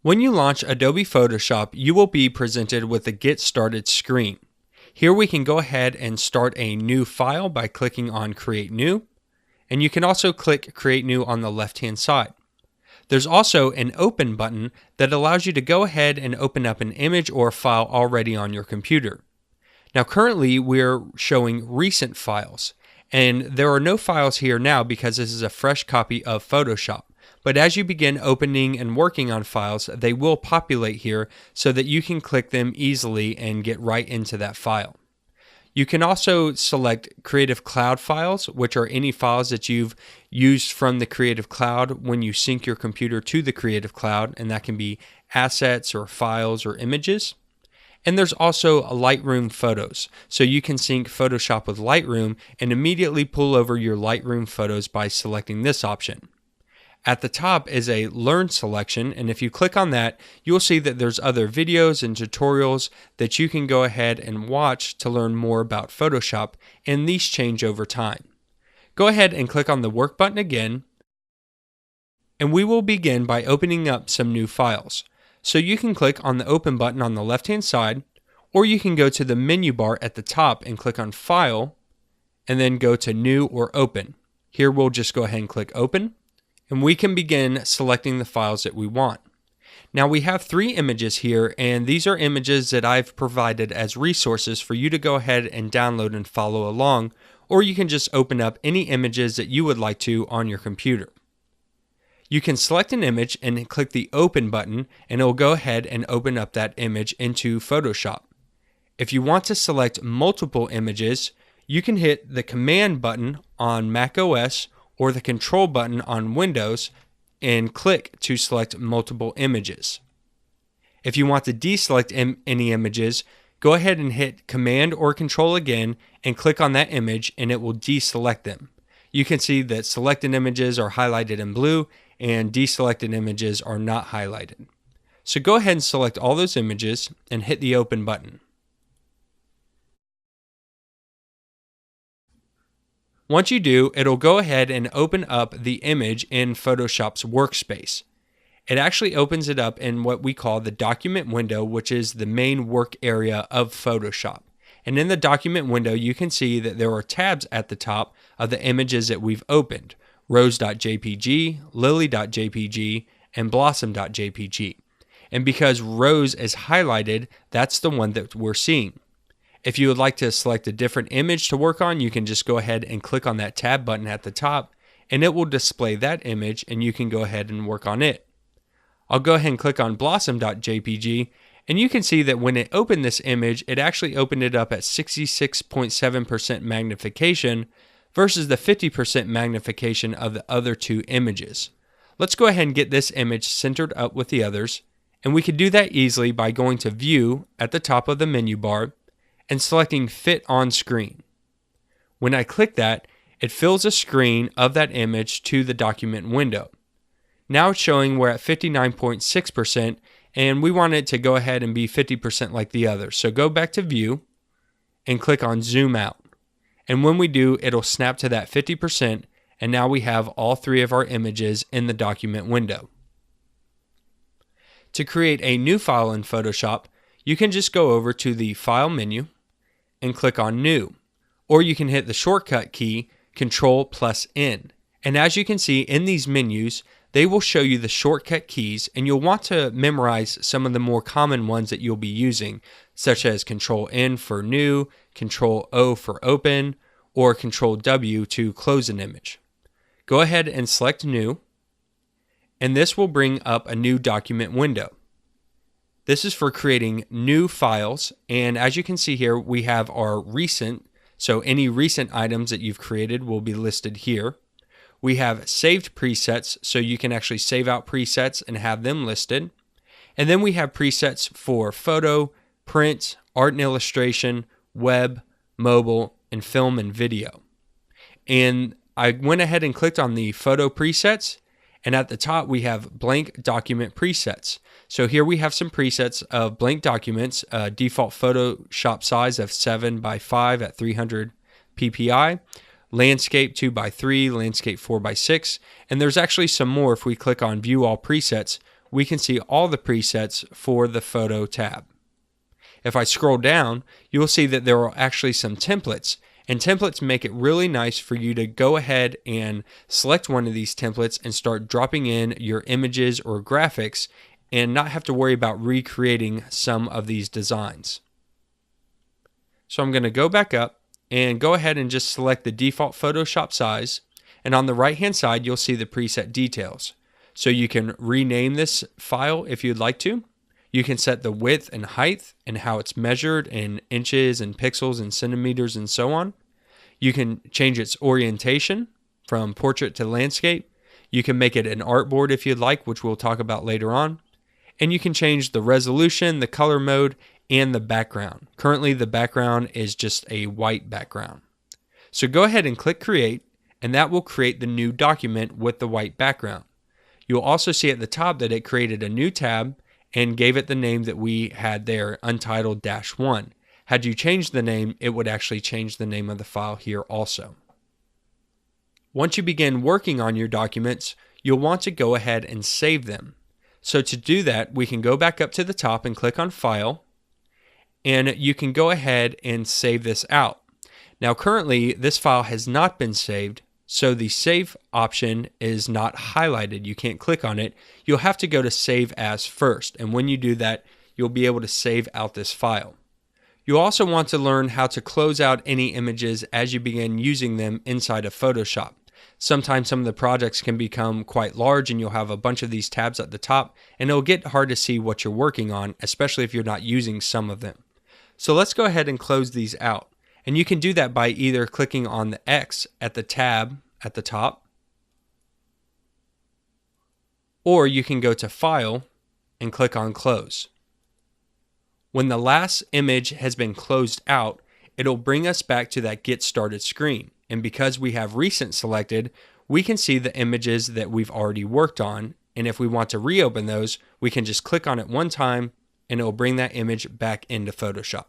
When you launch Adobe Photoshop, you will be presented with the Get Started screen. Here we can go ahead and start a new file by clicking on Create New, and you can also click Create New on the left-hand side. There's also an Open button that allows you to go ahead and open up an image or a file already on your computer. Now currently we're showing recent files, and there are no files here now because this is a fresh copy of Photoshop. But as you begin opening and working on files, they will populate here so that you can click them easily and get right into that file. You can also select Creative Cloud files, which are any files that you've used from the Creative Cloud when you sync your computer to the Creative Cloud, and that can be assets or files or images. And there's also Lightroom photos, so you can sync Photoshop with Lightroom and immediately pull over your Lightroom photos by selecting this option. At the top is a Learn selection, and if you click on that, you'll see that there's other videos and tutorials that you can go ahead and watch to learn more about Photoshop, and these change over time. Go ahead and click on the Work button again, and we will begin by opening up some new files. So you can click on the Open button on the left-hand side, or you can go to the menu bar at the top and click on File, and then go to New or Open. Here we'll just go ahead and click Open, and we can begin selecting the files that we want. Now we have 3 images here, and these are images that I've provided as resources for you to go ahead and download and follow along, or you can just open up any images that you would like to on your computer. You can select an image and click the Open button, and it will go ahead and open up that image into Photoshop. If you want to select multiple images, you can hit the Command button on Mac OS or the Control button on Windows and click to select multiple images. If you want to deselect any images, go ahead and hit Command or Control again and click on that image, and it will deselect them. You can see that selected images are highlighted in blue and deselected images are not highlighted. So go ahead and select all those images and hit the Open button. Once you do, it'll go ahead and open up the image in Photoshop's workspace. It actually opens it up in what we call the document window, which is the main work area of Photoshop. And in the document window, you can see that there are tabs at the top of the images that we've opened: rose.jpg, lily.jpg, and blossom.jpg. And because rose is highlighted, that's the one that we're seeing. If you would like to select a different image to work on, you can just go ahead and click on that tab button at the top, and it will display that image, and you can go ahead and work on it. I'll go ahead and click on blossom.jpg, and you can see that when it opened this image, it actually opened it up at 66.7% magnification versus the 50% magnification of the other 2 images. Let's go ahead and get this image centered up with the others, and we can do that easily by going to View at the top of the menu bar and selecting Fit on Screen. When I click that, it fills a screen of that image to the document window. Now it's showing we're at 59.6%, and we want it to go ahead and be 50% like the others. So go back to View and click on Zoom Out. And when we do, it'll snap to that 50%, and now we have all 3 of our images in the document window. To create a new file in Photoshop, you can just go over to the File menu and click on New, or you can hit the shortcut key Control+N. And as you can see in these menus, they will show you the shortcut keys, and you'll want to memorize some of the more common ones that you'll be using, such as Control-N for New, Control-O for Open, or Control-W to close an image. Go ahead and select New, and this will bring up a new document window. This is for creating new files, and as you can see here, we have our recent, so any recent items that you've created will be listed here. We have saved presets, so you can actually save out presets and have them listed. And then we have presets for photo, print, art and illustration, web, mobile, and film and video. And I went ahead and clicked on the photo presets, and at the top we have blank document presets. So here we have some presets of blank documents, default Photoshop size of 7 by 5 at 300 ppi, landscape 2 by 3, landscape 4 by 6, and there's actually some more. If we click on View All Presets, we can see all the presets for the photo tab. If I scroll down, you will see that there are actually some templates, and templates make it really nice for you to go ahead and select one of these templates and start dropping in your images or graphics and not have to worry about recreating some of these designs. So I'm going to go back up and go ahead and just select the default Photoshop size, and on the right hand side you'll see the preset details. So you can rename this file if you'd like to. You can set the width and height and how it's measured in inches and pixels and centimeters and so on. You can change its orientation from portrait to landscape. You can make it an artboard if you'd like, which we'll talk about later on. And you can change the resolution, the color mode, and the background. Currently the background is just a white background. So go ahead and click Create, and that will create the new document with the white background. You'll also see at the top that it created a new tab and gave it the name that we had there, Untitled-1. Had you changed the name, it would actually change the name of the file here also. Once you begin working on your documents, you'll want to go ahead and save them. So to do that, we can go back up to the top and click on File, and you can go ahead and save this out. Now currently, this file has not been saved, so the Save option is not highlighted. You can't click on it. You'll have to go to Save As first, and when you do that, you'll be able to save out this file. You'll also want to learn how to close out any images as you begin using them inside of Photoshop. Sometimes some of the projects can become quite large and you'll have a bunch of these tabs at the top, and it'll get hard to see what you're working on, especially if you're not using some of them. So let's go ahead and close these out. And you can do that by either clicking on the X at the tab at the top, or you can go to File and click on Close. When the last image has been closed out, it'll bring us back to that Get Started screen. And because we have Recent selected, we can see the images that we've already worked on. And if we want to reopen those, we can just click on it one time and it'll bring that image back into Photoshop.